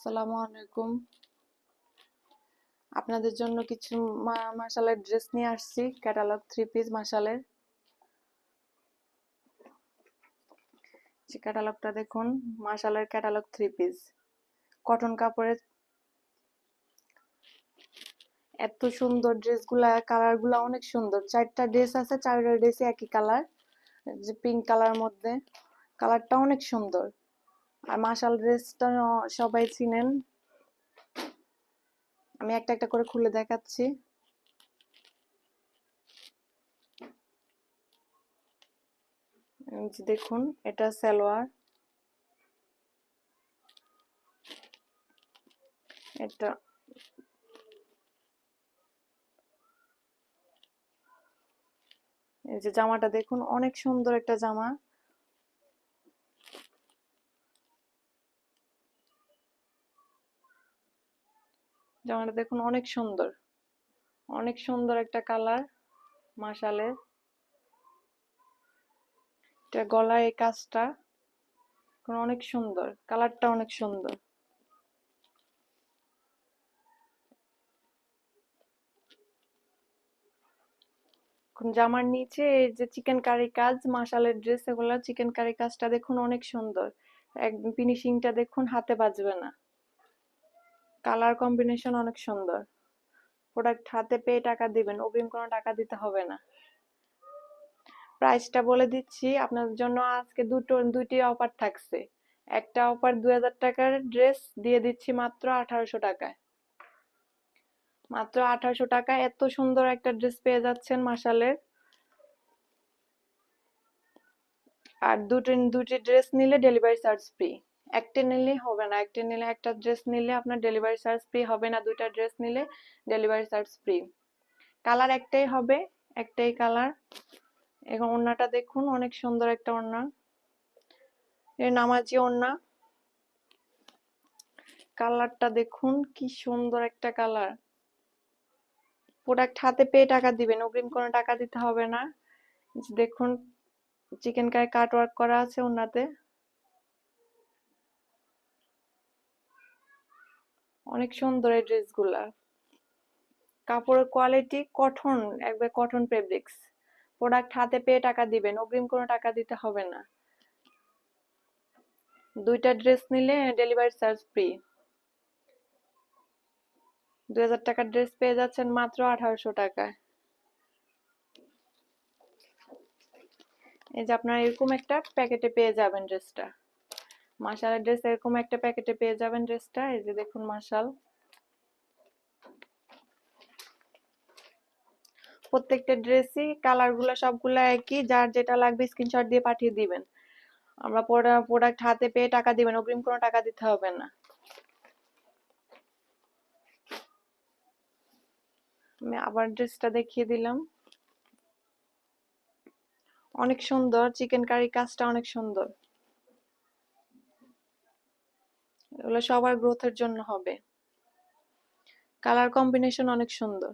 আসসালামু আলাইকুম। আপনাদের জন্য কিছু মাশালের ড্রেস নিয়ে আসছি, ক্যাটালগ 3 পিস মাশালের। ক্যাটালগটা দেখুন, মাশালের ক্যাটালগ 3 পিস কটন কাপড়ের। এত সুন্দর ড্রেসগুলা, কালারগুলা অনেক সুন্দর। 4টা ড্রেস আছে, 4টা ড্রেসই একই কালার, যে পিঙ্ক কালার মধ্যে। কালারটা অনেক সুন্দর। আর মাশাল ড্রেসটা সবাই চিনেন। আমি একটা একটা করে খুলে দেখাচ্ছি। দেখুন, এটা সালোয়ার, এটা এই যে জামাটা দেখুন, অনেক সুন্দর একটা জামা। জামাটা দেখুন, অনেক সুন্দর, অনেক সুন্দর একটা কালার মাশালের। এটা গলায় এই কাজটা অনেক সুন্দর, কালারটা অনেক সুন্দর। জামার নিচে এই যে চিকেন কারি কাজ, মাশালের ড্রেস এগুলো চিকেন কারি কাজটা দেখুন অনেক সুন্দর। একদম ফিনিশিংটা দেখুন, হাতে বাজবে না। কালার কম্বিনেশন অনেক সুন্দর। প্রোডাক্ট হাতে পেয়ে টাকা দিবেন, অগ্রিম কোনো টাকা দিতে হবে না। প্রাইসটা বলে দিচ্ছি আপনাদের জন্য, আজকে দুইটি অফার থাকছে। একটা অফার 2000 টাকার ড্রেস দিয়ে দিচ্ছি মাত্র 1800 টাকায়। মাত্র 1800 টাকায় এত সুন্দর একটা ড্রেস পেয়ে যাচ্ছেন মাশালের। আর দুটি ড্রেস নিলে ডেলিভারি চার্জ ফ্রি। একটা নিলেই হবে না, একটা নিলে, একটা ড্রেস নিলে আপনার ডেলিভারি চার্জ ফ্রি হবে না, দুইটা ড্রেস নিলে ডেলিভারি চার্জ ফ্রি। কালার একটাই হবে, একটাই কালার। এখন ওড়নাটা দেখুন, অনেক সুন্দর একটা ওড়না, এর নামাজি ওড়না। কালারটা দেখুন, কি সুন্দর একটা কালার। প্রোডাক্ট হাতে পেয়ে টাকা দিবেন, অগ্রিম কোনো টাকা দিতে হবে না। দেখুন, চিকেন কারি কাট ওয়ার্ক করা আছে ওড়নাতে। অনেক সুন্দর এই ড্রেসগুলা। কাপড়ের কোয়ালিটি কটন, একবার কটন ফেব্রিক্স। প্রোডাক্ট হাতে পেয়ে টাকা দিবেন, অগ্রিম কোনো টাকা দিতে হবে না। দুইটা ড্রেস নিলে ডেলিভারি চার্জ ফ্রি। 2000 টাকার ড্রেস পেয়ে যাচ্ছেন মাত্র 1800 টাকায়। এই যে আপনারা এরকম একটা প্যাকেটে পেয়ে যাবেন ড্রেসটা। মাশালের ড্রেস এরকম একটা প্যাকেটে পেয়ে যাবেন ড্রেসটা। এই যে দেখুন মাশাল। প্রত্যেকটা ড্রেসই কালারগুলো সবগুলা একই, যার যেটা লাগবে স্ক্রিনশট দিয়ে পাঠিয়ে দিবেন। আমরা প্রোডাক্ট হাতে পেয়ে টাকা দিবেন, অগ্রিম কোনো টাকা দিতে হবে না। আমি আবার ড্রেসটা দেখিয়ে দিলাম, অনেক সুন্দর। চিকেন কারি কাজটা অনেক সুন্দর। এগুলো সবার গ্রোথের জন্য হবে। কালার কম্বিনেশন অনেক সুন্দর।